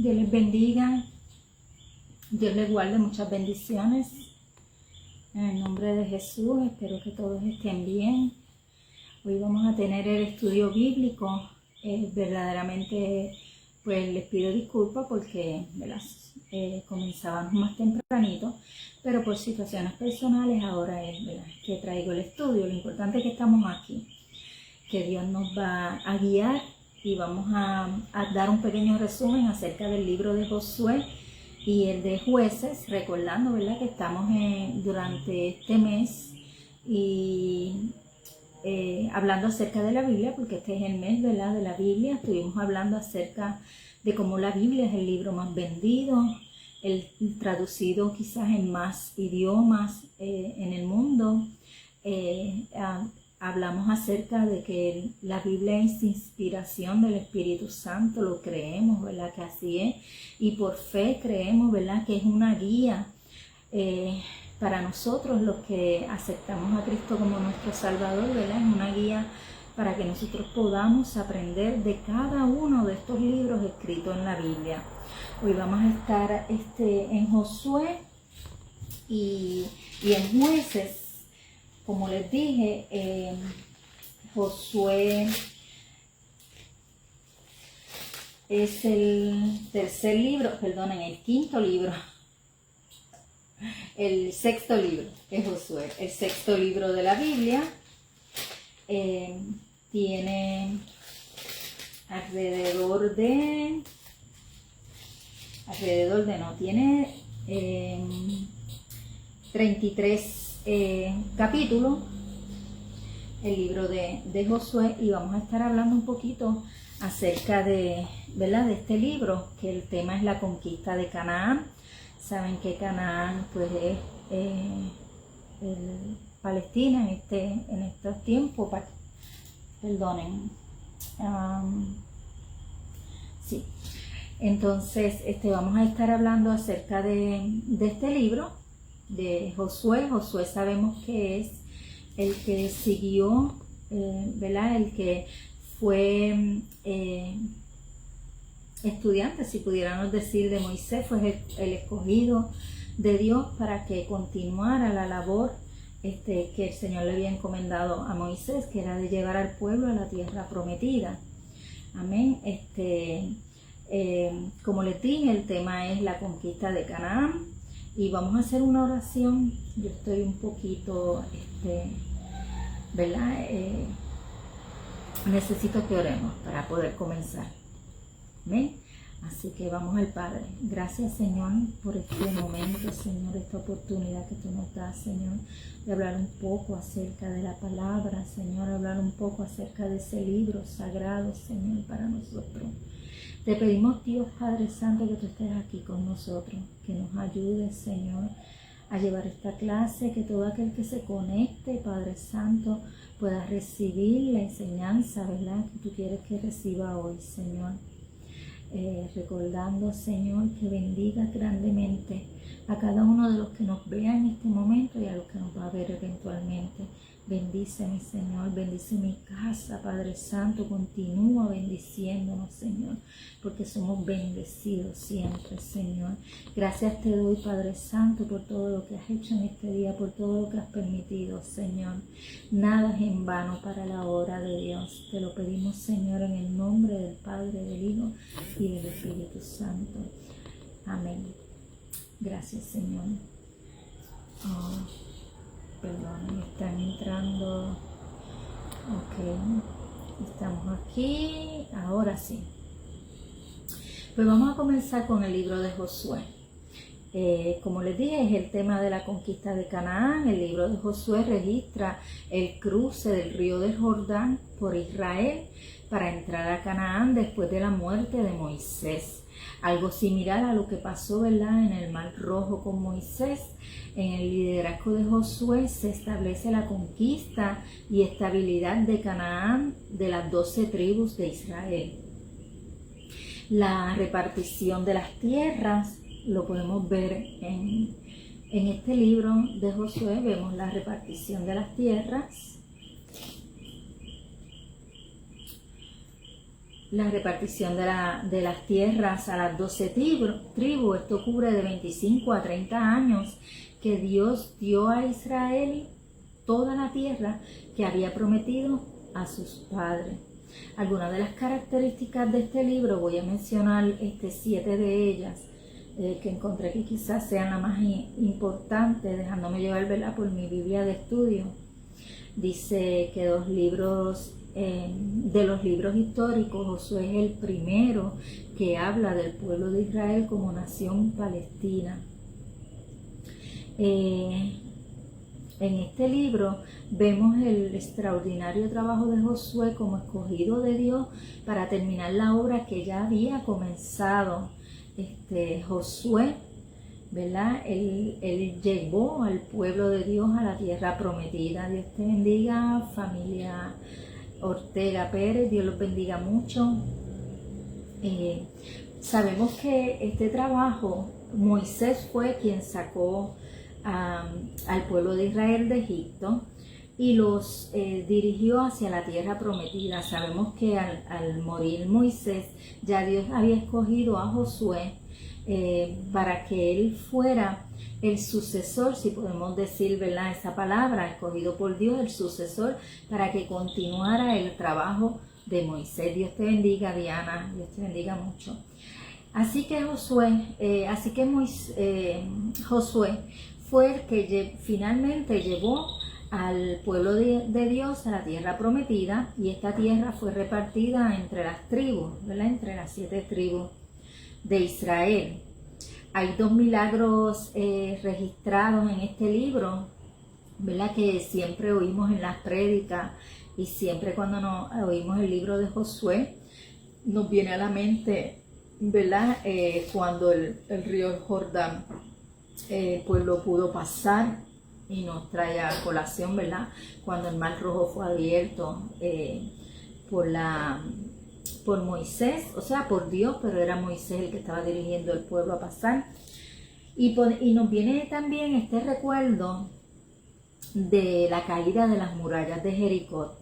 Dios les bendiga, Dios les guarde, muchas bendiciones. En el nombre de Jesús, espero que todos estén bien. Hoy vamos a tener el estudio bíblico. Verdaderamente, pues les pido disculpas porque comenzábamos más tempranito, pero por situaciones personales ahora es que traigo el estudio. Lo importante es que estamos aquí, que Dios nos va a guiar y vamos a dar un pequeño resumen acerca del libro de Josué y el de Jueces, recordando, ¿verdad?, que estamos durante este mes y hablando acerca de la Biblia, porque este es el mes, ¿verdad?, de la Biblia. Estuvimos hablando acerca de cómo la Biblia es el libro más vendido, el traducido quizás en más idiomas en el mundo. Hablamos acerca de que la Biblia es inspiración del Espíritu Santo, lo creemos, ¿verdad?, que así es, y por fe creemos, ¿verdad?, que es una guía para nosotros los que aceptamos a Cristo como nuestro Salvador, ¿verdad? Es una guía para que nosotros podamos aprender de cada uno de estos libros escritos en la Biblia. Hoy vamos a estar en Josué y en Jueces. Como les dije, Josué es el quinto libro, el sexto libro es Josué, el sexto libro de la Biblia. Tiene tiene 33 capítulos, el libro de Josué, y vamos a estar hablando un poquito acerca de, ¿verdad?, de este libro, que el tema es la conquista de Canaán. Saben que Canaán pues es Palestina en estos tiempos, perdonen. Sí. Entonces vamos a estar hablando acerca de este libro de Josué. Josué sabemos que es el que siguió, ¿verdad?, el que fue estudiante, si pudiéramos decir, de Moisés. Fue el escogido de Dios para que continuara la labor que el Señor le había encomendado a Moisés, que era de llevar al pueblo a la tierra prometida. Amén. Como les dije, el tema es la conquista de Canaán. Y vamos a hacer una oración. Yo estoy un poquito, ¿verdad? Necesito que oremos para poder comenzar. ¿Amén? Así que vamos al Padre. Gracias, Señor, por este momento, Señor, esta oportunidad que tú nos das, Señor, de hablar un poco acerca de la palabra, Señor, hablar un poco acerca de ese libro sagrado, Señor, para nosotros. Te pedimos, Dios Padre Santo, que tú estés aquí con nosotros, que nos ayudes, Señor, a llevar esta clase, que todo aquel que se conecte, Padre Santo, pueda recibir la enseñanza, ¿verdad?, que tú quieres que reciba hoy, Señor. Recordando, Señor, que bendiga grandemente a cada uno de los que nos vea en este momento y a los que nos va a ver eventualmente. Bendíceme, Señor, bendice mi casa, Padre Santo, continúa bendiciéndonos, Señor, porque somos bendecidos siempre, Señor. Gracias te doy, Padre Santo, por todo lo que has hecho en este día, por todo lo que has permitido, Señor. Nada es en vano para la obra de Dios. Te lo pedimos, Señor, en el nombre del Padre, del Hijo y del Espíritu Santo. Amén. Gracias, Señor. Perdón, están entrando. Ok, estamos aquí. Ahora sí. Pues vamos a comenzar con el libro de Josué. Como les dije, es el tema de la conquista de Canaán. El libro de Josué registra el cruce del río del Jordán por Israel para entrar a Canaán después de la muerte de Moisés. Algo similar a lo que pasó, ¿verdad?, en el Mar Rojo con Moisés. En el liderazgo de Josué se establece la conquista y estabilidad de Canaán de las 12 tribus de Israel. La repartición de las tierras lo podemos ver en este libro de Josué. Vemos la repartición de las tierras. la repartición de las tierras a las 12 tribus. Esto cubre de 25 a 30 años que Dios dio a Israel toda la tierra que había prometido a sus padres. Algunas de las características de este libro, voy a mencionar 7 de ellas, que encontré que quizás sean las más importantes, dejándome llevar, ¿verdad?, por mi Biblia de estudio. Dice que de los libros históricos, Josué es el primero que habla del pueblo de Israel como nación palestina. En este libro vemos el extraordinario trabajo de Josué como escogido de Dios para terminar la obra que ya había comenzado. Josué, ¿verdad? Él llevó al pueblo de Dios a la tierra prometida. Dios te bendiga, familia Ortega Pérez, Dios los bendiga mucho. Sabemos que este trabajo, Moisés fue quien sacó al pueblo de Israel de Egipto y los dirigió hacia la tierra prometida. Sabemos que al morir Moisés, ya Dios había escogido a Josué para que él fuera el sucesor, si podemos decir, ¿verdad?, esa palabra, escogido por Dios, el sucesor, para que continuara el trabajo de Moisés. Dios te bendiga, Diana, Dios te bendiga mucho. Así que Josué fue el que finalmente llevó al pueblo de Dios a la tierra prometida, y esta tierra fue repartida entre las tribus, ¿verdad?, entre las 7 tribus de Israel. Hay 2 milagros registrados en este libro, ¿verdad?, que siempre oímos en las prédicas, y siempre cuando nos oímos el libro de Josué nos viene a la mente, ¿verdad?, cuando el río Jordán, el pueblo pudo pasar, y nos trae a colación, ¿verdad?, cuando el mar rojo fue abierto por Moisés, o sea, por Dios, pero era Moisés el que estaba dirigiendo el pueblo a pasar. Y nos viene también este recuerdo de la caída de las murallas de Jericó,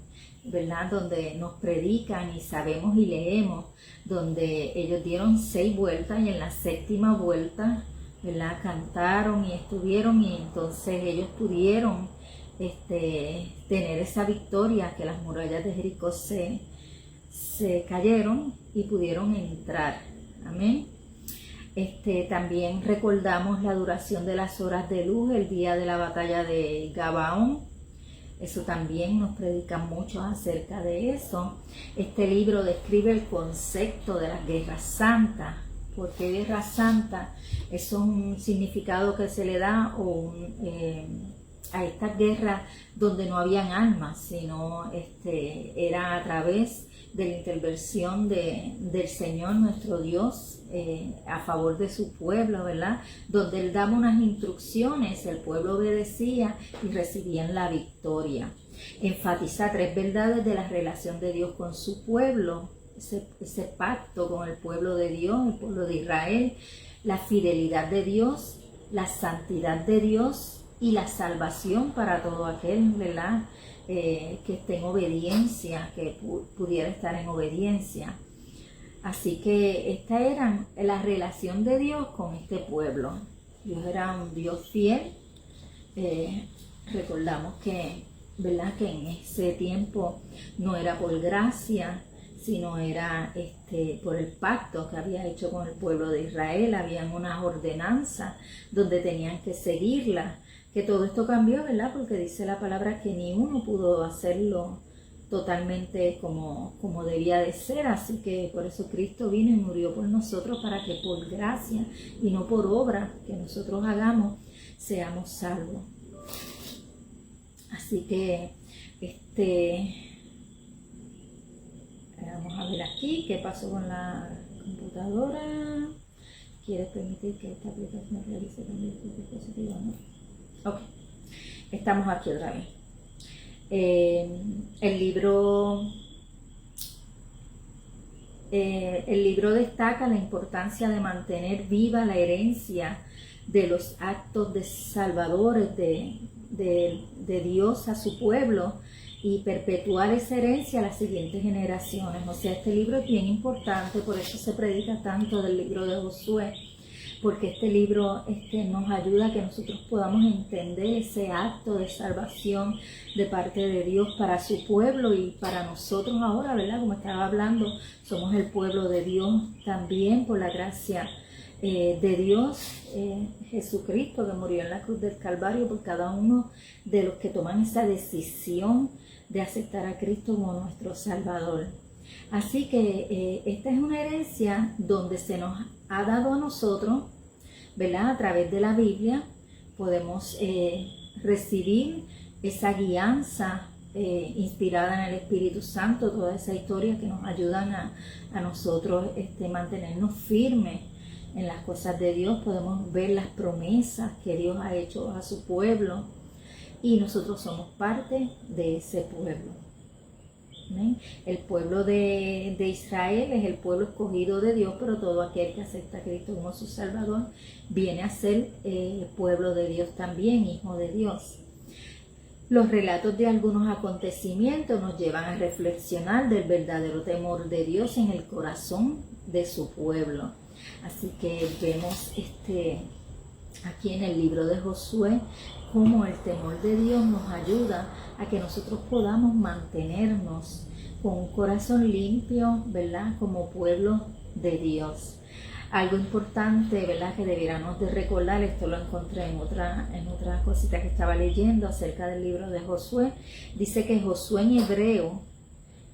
¿verdad?, donde nos predican y sabemos y leemos, donde ellos dieron 6 vueltas y en la 7ª vuelta, ¿verdad?, cantaron y estuvieron, y entonces ellos pudieron tener esa victoria, que las murallas de Jericó se cayeron y pudieron entrar. Amén. También recordamos la duración de las horas de luz el día de la batalla de Gabaón. Eso también nos predica mucho acerca de eso. Este libro describe el concepto de las guerras santas. ¿Por qué guerra santa? Eso es un significado que se le da a estas guerras donde no habían armas, sino era a través de la intervención del Señor nuestro Dios a favor de su pueblo, ¿verdad?, donde Él daba unas instrucciones, el pueblo obedecía y recibían la victoria. Enfatiza 3 verdades de la relación de Dios con su pueblo, ese pacto con el pueblo de Dios, el pueblo de Israel, la fidelidad de Dios, la santidad de Dios y la salvación para todo aquel, ¿verdad?, que esté en obediencia, que pudiera estar en obediencia. Así que esta era la relación de Dios con este pueblo. Dios era un Dios fiel. Recordamos que, ¿verdad?, que en ese tiempo no era por gracia, sino era por el pacto que había hecho con el pueblo de Israel. Habían unas ordenanzas donde tenían que seguirlas. Que todo esto cambió, ¿verdad?, porque dice la palabra que ni uno pudo hacerlo totalmente como debía de ser. Así que por eso Cristo vino y murió por nosotros, para que por gracia y no por obra que nosotros hagamos seamos salvos. Así que vamos a ver aquí qué pasó con la computadora. ¿Quieres permitir que esta aplicación realice cambios de dispositivo? ¿No? Ok, estamos aquí otra vez. El libro destaca la importancia de mantener viva la herencia de los actos de salvadores de Dios a su pueblo, y perpetuar esa herencia a las siguientes generaciones. O sea, este libro es bien importante, por eso se predica tanto del libro de Josué, porque este libro nos ayuda a que nosotros podamos entender ese acto de salvación de parte de Dios para su pueblo y para nosotros ahora, ¿verdad? Como estaba hablando, somos el pueblo de Dios también por la gracia de Dios, Jesucristo, que murió en la cruz del Calvario por cada uno de los que toman esa decisión de aceptar a Cristo como nuestro Salvador. Así que esta es una herencia donde se nos ha dado a nosotros, ¿verdad? A través de la Biblia podemos recibir esa guianza inspirada en el Espíritu Santo, toda esa historia que nos ayudan a nosotros mantenernos firmes en las cosas de Dios. Podemos ver las promesas que Dios ha hecho a su pueblo y nosotros somos parte de ese pueblo. ¿Ven? El pueblo de Israel es el pueblo escogido de Dios, pero todo aquel que acepta a Cristo como su Salvador viene a ser pueblo de Dios también, hijo de Dios. Los relatos de algunos acontecimientos nos llevan a reflexionar del verdadero temor de Dios en el corazón de su pueblo. Así que vemos aquí en el libro de Josué cómo el temor de Dios nos ayuda a que nosotros podamos mantenernos con un corazón limpio, ¿verdad? Como pueblo de Dios. Algo importante, ¿verdad?, que debiéramos de recordar, esto lo encontré en otra cosita que estaba leyendo acerca del libro de Josué. Dice que Josué en hebreo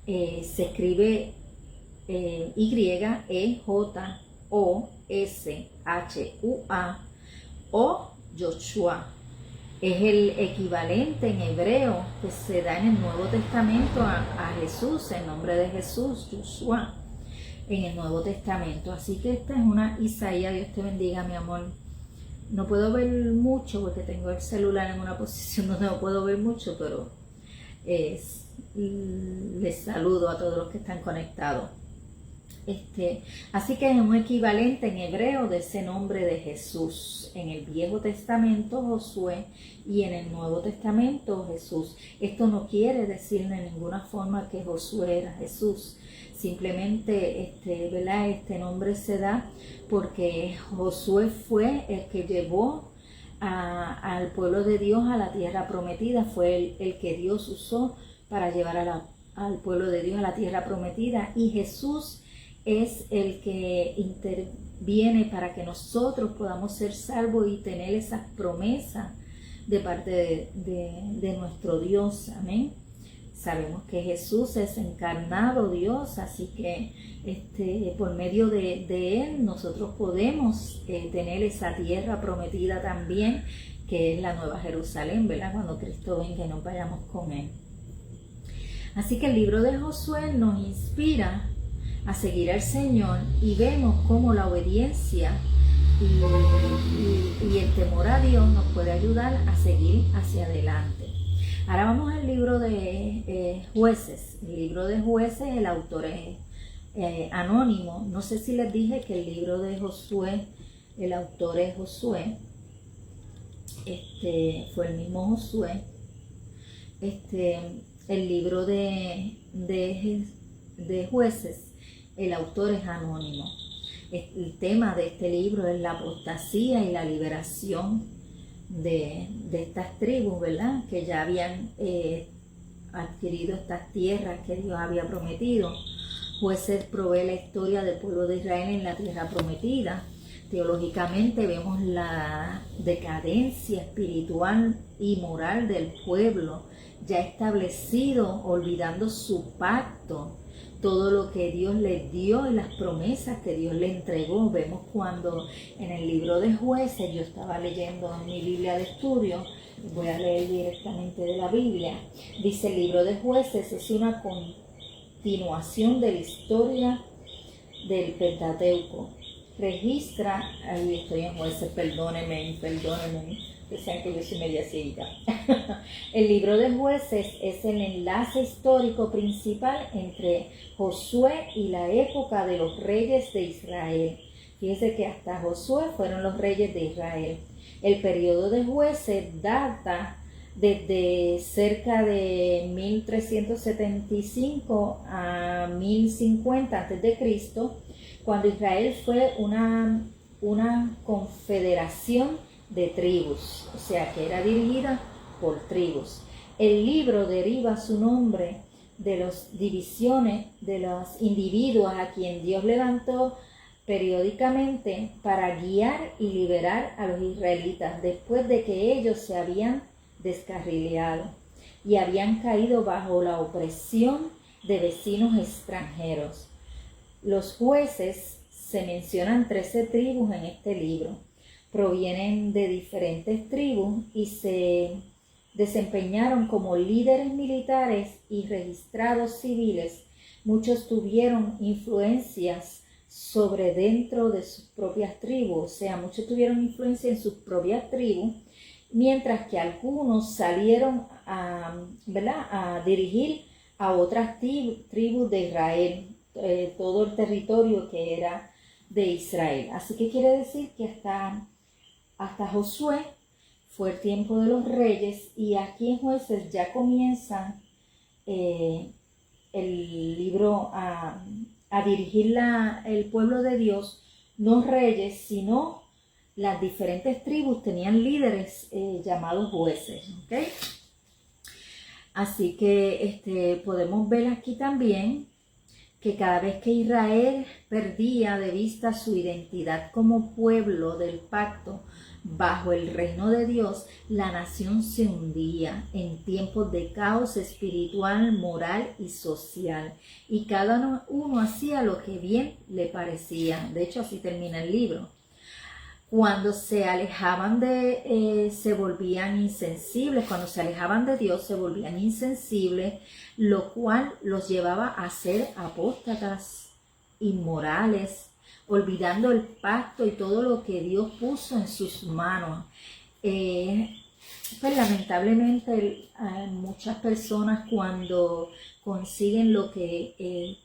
se escribe Y-E-J-O-S-H-U-A o Joshua. Es el equivalente en hebreo que se da en el Nuevo Testamento a Jesús, el nombre de Jesús, Joshua, en el Nuevo Testamento. Así que esta es una Isaías. Dios te bendiga, mi amor. No puedo ver mucho porque tengo el celular en una posición donde no puedo ver mucho, pero les saludo a todos los que están conectados. Así que es un equivalente en hebreo de ese nombre de Jesús. En el Viejo Testamento Josué y en el Nuevo Testamento Jesús. Esto no quiere decir de ninguna forma que Josué era Jesús. Simplemente ¿verdad? Este nombre se da porque Josué fue el que llevó al pueblo de Dios a la tierra prometida. Fue el que Dios usó para llevar al pueblo de Dios a la tierra prometida. Y Jesús es el que interviene para que nosotros podamos ser salvos y tener esas promesas de parte de nuestro Dios. Amén. Sabemos que Jesús es encarnado Dios, así que por medio de Él nosotros podemos tener esa tierra prometida también, que es la Nueva Jerusalén, ¿verdad? Cuando Cristo venga y nos vayamos con Él. Así que el libro de Josué nos inspira a seguir al Señor y vemos cómo la obediencia y el temor a Dios nos puede ayudar a seguir hacia adelante. Ahora vamos al libro de Jueces. El libro de Jueces, el autor es anónimo. No sé si les dije que el libro de Josué, el autor es Josué. Fue el mismo Josué. El libro de Jueces, el autor es anónimo. El tema de este libro es la apostasía y la liberación de estas tribus, ¿verdad? Que ya habían adquirido estas tierras que Dios había prometido. Jueces provee la historia del pueblo de Israel en la tierra prometida. Teológicamente vemos la decadencia espiritual y moral del pueblo ya establecido, olvidando su pacto, todo lo que Dios les dio y las promesas que Dios le entregó. Vemos cuando en el libro de Jueces, yo estaba leyendo en mi Biblia de estudio, voy a leer directamente de la Biblia, dice el libro de Jueces es una continuación de la historia del Pentateuco. Registra, ahí estoy en Jueces, perdónenme, pensan que yo soy media ciega. El libro de Jueces es el enlace histórico principal entre Josué y la época de los reyes de Israel. Fíjense que hasta Josué fueron los reyes de Israel. El periodo de Jueces data desde cerca de 1375 a 1050 a.C., cuando Israel fue una confederación de tribus, o sea que era dirigida por tribus. El libro deriva su nombre de las divisiones de los individuos a quien Dios levantó periódicamente para guiar y liberar a los israelitas después de que ellos se habían descarrileado y habían caído bajo la opresión de vecinos extranjeros. Los jueces, se mencionan 13 tribus en este libro, provienen de diferentes tribus y se desempeñaron como líderes militares y registrados civiles. Muchos tuvieron influencias sobre dentro de sus propias tribus, o sea, muchos tuvieron influencia en sus propias tribus, mientras que algunos salieron a dirigir a otras tribus de Israel, todo el territorio que era de Israel. Así que quiere decir que hasta Josué fue el tiempo de los reyes, y aquí en Jueces ya comienzan el libro a dirigir el pueblo de Dios, no reyes, sino las diferentes tribus tenían líderes llamados jueces, ¿okay? Así que podemos ver aquí también que cada vez que Israel perdía de vista su identidad como pueblo del pacto bajo el reino de Dios, la nación se hundía en tiempos de caos espiritual, moral y social. Y cada uno hacía lo que bien le parecía. De hecho, así termina el libro. Cuando se alejaban se volvían insensibles, cuando se alejaban de Dios se volvían insensibles, lo cual los llevaba a ser apóstatas, inmorales, olvidando el pacto y todo lo que Dios puso en sus manos. Pues lamentablemente muchas personas, cuando consiguen lo que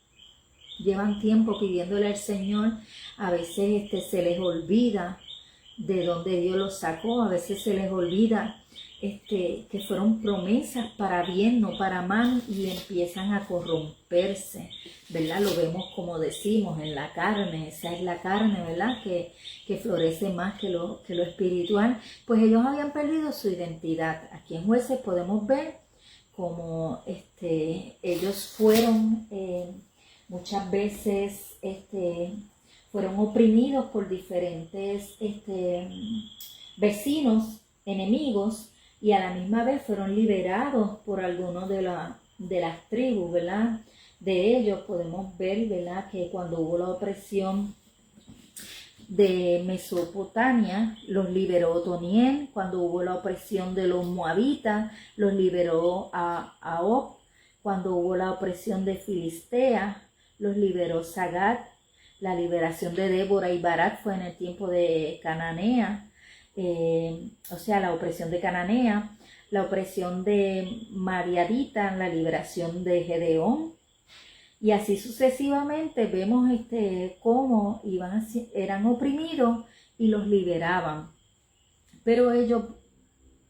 llevan tiempo pidiéndole al Señor, a veces se les olvida de donde Dios los sacó, a veces se les olvida que fueron promesas para bien, no para mal, y empiezan a corromperse, ¿verdad? Lo vemos, como decimos, en la carne. Esa es la carne, ¿verdad? Que florece más que lo espiritual. Pues ellos habían perdido su identidad. Aquí en Jueces podemos ver cómo ellos fueron muchas veces fueron oprimidos por diferentes vecinos, enemigos, y a la misma vez fueron liberados por algunos de las tribus, ¿verdad? De ellos podemos ver, ¿verdad?, que cuando hubo la opresión de Mesopotamia, los liberó Otoniel. Cuando hubo la opresión de los moabitas, los liberó a Og. Cuando hubo la opresión de Filistea, los liberó Sagat. La liberación de Débora y Barak fue en el tiempo de Cananea, o sea, la opresión de Cananea. La opresión de Mariadita, la liberación de Gedeón. Y así sucesivamente vemos cómo eran oprimidos y los liberaban. Pero ellos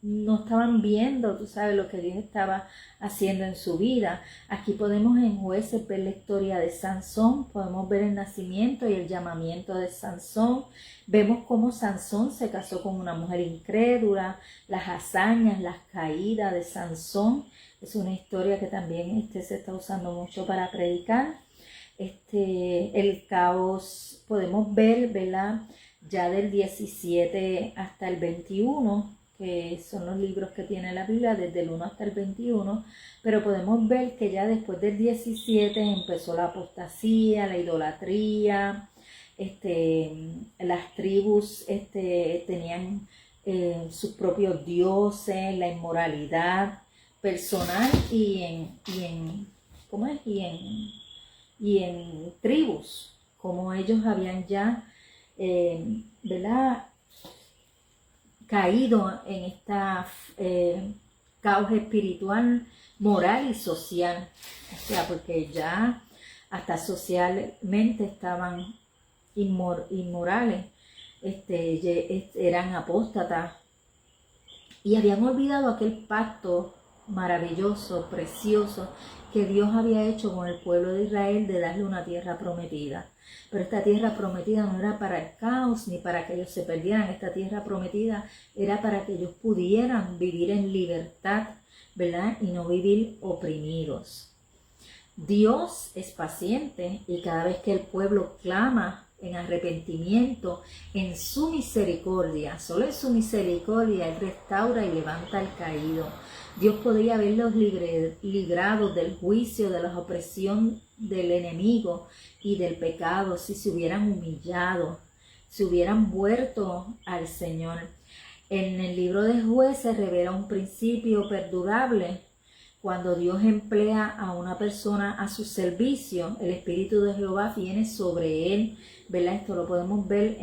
no estaban viendo, tú sabes, lo que Dios estaba haciendo en su vida. Aquí podemos en Jueces ver la historia de Sansón, podemos ver el nacimiento y el llamamiento de Sansón. Vemos cómo Sansón se casó con una mujer incrédula, las hazañas, las caídas de Sansón. Es una historia que también se está usando mucho para predicar. El caos, podemos ver, ¿verdad?, ya del 17 hasta el 21, que son los libros que tiene la Biblia, desde el 1 hasta el 21, pero podemos ver que ya después del 17 empezó la apostasía, la idolatría. Las tribus tenían sus propios dioses, la inmoralidad personal y en tribus, como ellos habían ya ¿verdad?, caído en esta caos espiritual, moral y social. O sea, porque ya hasta socialmente estaban inmorales, eran apóstatas, y habían olvidado aquel pacto maravilloso, precioso, que Dios había hecho con el pueblo de Israel de darle una tierra prometida. Pero esta tierra prometida no era para el caos ni para que ellos se perdieran. Esta tierra prometida era para que ellos pudieran vivir en libertad, ¿verdad? Y no vivir oprimidos. Dios es paciente y cada vez que el pueblo clama en arrepentimiento, en su misericordia, solo en su misericordia, Él restaura y levanta al caído. Dios podría haberlos librado del juicio, de la opresión del enemigo y del pecado si se hubieran humillado, si hubieran vuelto al Señor. En el libro de Jueces revela un principio perdurable. Cuando Dios emplea a una persona a su servicio, el Espíritu de Jehová viene sobre él, ¿verdad? Esto lo podemos ver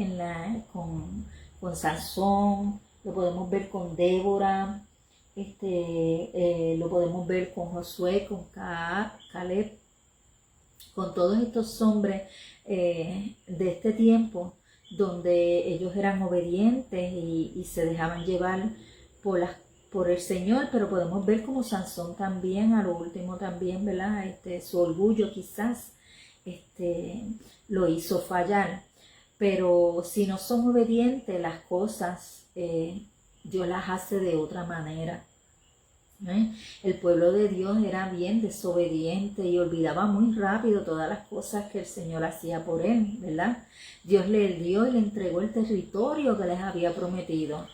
con Sansón, lo podemos ver con Débora, lo podemos ver con Josué, con Caleb, con todos estos hombres de este tiempo, donde ellos eran obedientes y se dejaban llevar por el Señor, pero podemos ver como Sansón también, a lo último también, ¿verdad? Su orgullo quizás lo hizo fallar. Pero si no son obedientes, las cosas Dios las hace de otra manera. El pueblo de Dios era bien desobediente y olvidaba muy rápido todas las cosas que el Señor hacía por él, ¿verdad? Dios le dio y le entregó el territorio que les había prometido.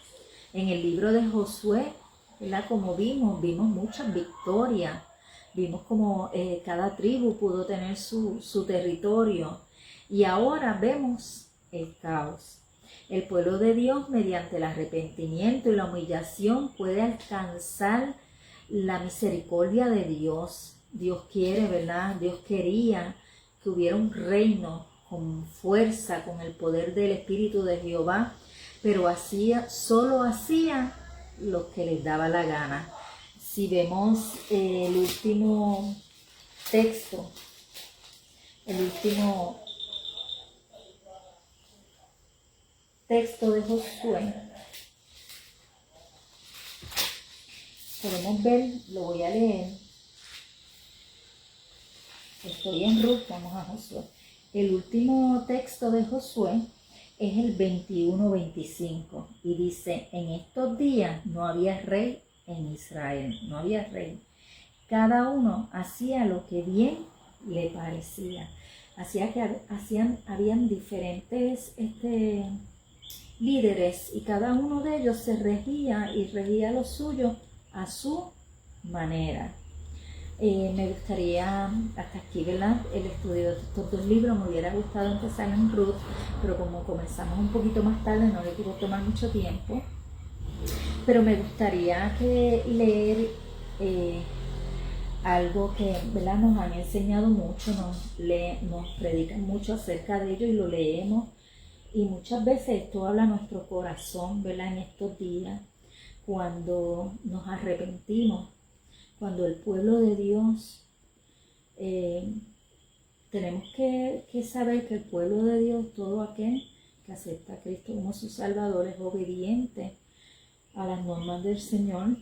En el libro de Josué, ¿verdad? Como vimos muchas victorias, vimos como cada tribu pudo tener su territorio, y ahora vemos el caos. El pueblo de Dios, mediante el arrepentimiento y la humillación, puede alcanzar la misericordia de Dios. Dios quiere, ¿verdad? Dios quería que hubiera un reino con fuerza, con el poder del Espíritu de Jehová, pero solo hacía lo que les daba la gana. Si vemos el último texto de Josué, podemos ver, lo voy a leer. Estoy en Ruth, vamos a Josué. El último texto de Josué es el 21-25 y dice: en estos días no había rey en Israel, no había rey. Cada uno hacía lo que bien le parecía. Habían diferentes líderes y cada uno de ellos se regía lo suyo a su manera. Me gustaría, hasta aquí, ¿verdad? El estudio de estos dos libros, me hubiera gustado empezar en Ruth, pero como comenzamos un poquito más tarde, no le quiero tomar mucho tiempo. Pero me gustaría leer algo que, ¿verdad? Nos han enseñado mucho, nos predican mucho acerca de ello y lo leemos. Y muchas veces esto habla a nuestro corazón, ¿verdad? En estos días, cuando nos arrepentimos, cuando el pueblo de Dios, tenemos que saber que el pueblo de Dios, todo aquel que acepta a Cristo como su Salvador, es obediente a las normas del Señor,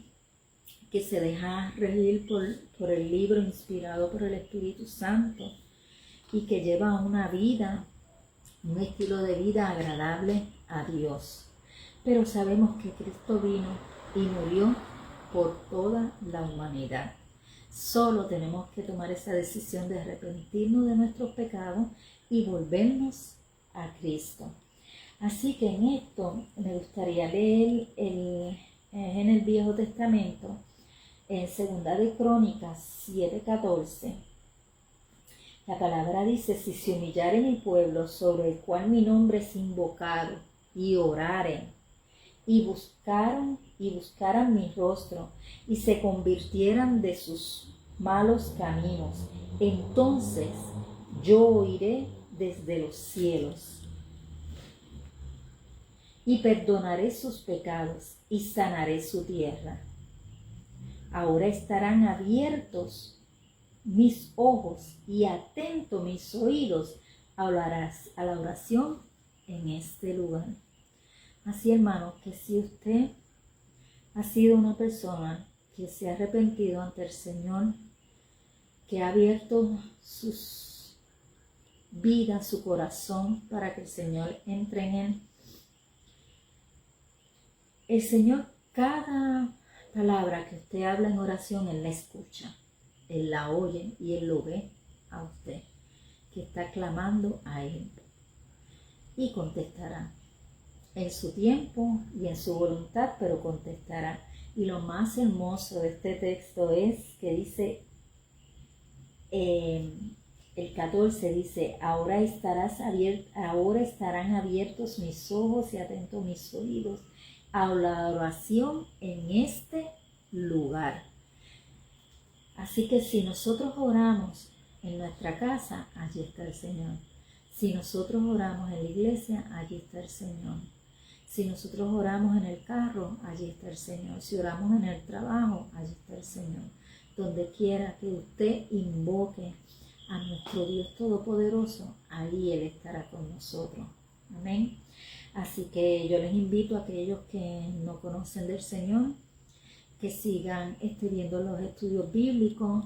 que se deja regir por el libro inspirado por el Espíritu Santo y que lleva una vida, un estilo de vida agradable a Dios. Pero sabemos que Cristo vino y murió por toda la humanidad. Solo tenemos que tomar esa decisión de arrepentirnos de nuestros pecados y volvernos a Cristo. Así que en esto me gustaría leer en el Viejo Testamento, en 2 de Crónicas 7:14. La palabra dice: si se humillare mi pueblo, sobre el cual mi nombre es invocado, y oraren, y buscaran mi rostro, y se convirtieran de sus malos caminos, entonces yo oiré desde los cielos, y perdonaré sus pecados, y sanaré su tierra. Ahora estarán abiertos mis ojos y atentos mis oídos a la oración en este lugar. Así, hermanos, que si usted ha sido una persona que se ha arrepentido ante el Señor, que ha abierto sus vidas, su corazón para que el Señor entre en él. El Señor, cada palabra que usted habla en oración, Él la escucha, Él la oye y Él lo ve a usted, que está clamando a Él, y contestará en su tiempo y en su voluntad, pero contestará. Y lo más hermoso de este texto es que dice, el 14 dice, ahora estarán abiertos mis ojos y atentos mis oídos a la oración en este lugar. Así que si nosotros oramos en nuestra casa, allí está el Señor. Si nosotros oramos en la iglesia, allí está el Señor. Si nosotros oramos en el carro, allí está el Señor. Si oramos en el trabajo, allí está el Señor. Donde quiera que usted invoque a nuestro Dios Todopoderoso, allí Él estará con nosotros. Amén. Así que yo les invito a aquellos que no conocen del Señor, que sigan viendo los estudios bíblicos,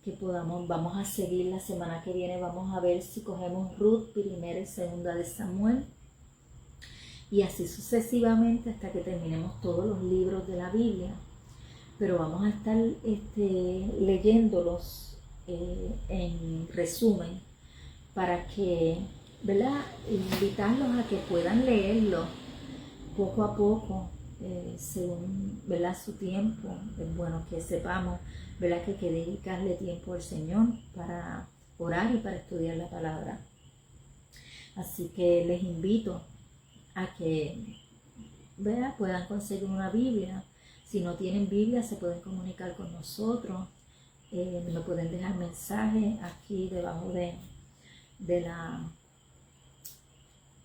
que vamos a seguir la semana que viene, vamos a ver si cogemos Ruth, primera y segunda de Samuel, y así sucesivamente hasta que terminemos todos los libros de la Biblia. Pero vamos a estar leyéndolos en resumen para que, ¿verdad?, invitarlos a que puedan leerlo poco a poco, según, ¿verdad?, su tiempo. Es bueno que sepamos, ¿verdad?, que hay que dedicarle tiempo al Señor para orar y para estudiar la palabra. Así que les invito a que, ¿verdad?, puedan conseguir una Biblia. Si no tienen Biblia, se pueden comunicar con nosotros. Nos pueden dejar mensajes aquí debajo de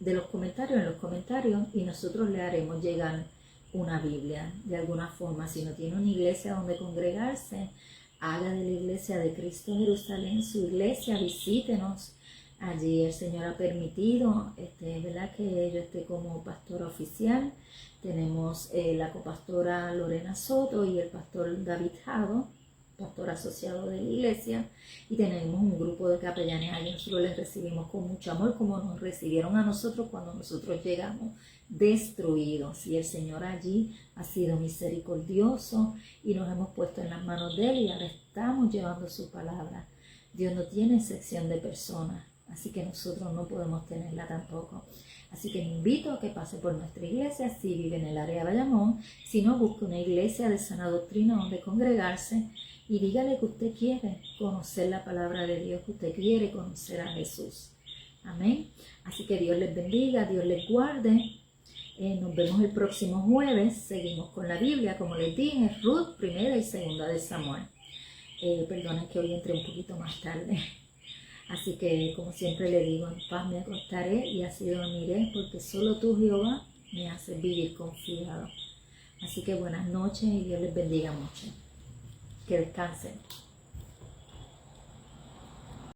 los comentarios, en los comentarios, y nosotros le haremos llegar una Biblia de alguna forma. Si no tiene una iglesia donde congregarse, haga de la Iglesia de Cristo Jerusalén su iglesia, visítenos. Allí el Señor ha permitido, ¿verdad?, que yo esté como pastora oficial. Tenemos la copastora Lorena Soto y el pastor David Jado, pastor asociado de la iglesia, y tenemos un grupo de capellanes allí. Nosotros les recibimos con mucho amor, como nos recibieron a nosotros cuando nosotros llegamos destruidos. Y el Señor allí ha sido misericordioso y nos hemos puesto en las manos de Él, y ahora estamos llevando su palabra. Dios no tiene excepción de personas, así que nosotros no podemos tenerla tampoco. Así que le invito a que pase por nuestra iglesia, si vive en el área de Bayamón. Si no, busque una iglesia de sana doctrina donde congregarse y dígale que usted quiere conocer la palabra de Dios, que usted quiere conocer a Jesús. Amén. Así que Dios les bendiga, Dios les guarde. Nos vemos el próximo jueves. Seguimos con la Biblia, como les dije, Ruth, primera y segunda de Samuel. Perdonen que hoy entré un poquito más tarde. Así que, como siempre le digo, en paz me acostaré y así dormiré, porque solo tú, Jehová, me haces vivir confiado. Así que buenas noches y Dios les bendiga mucho. Que descansen.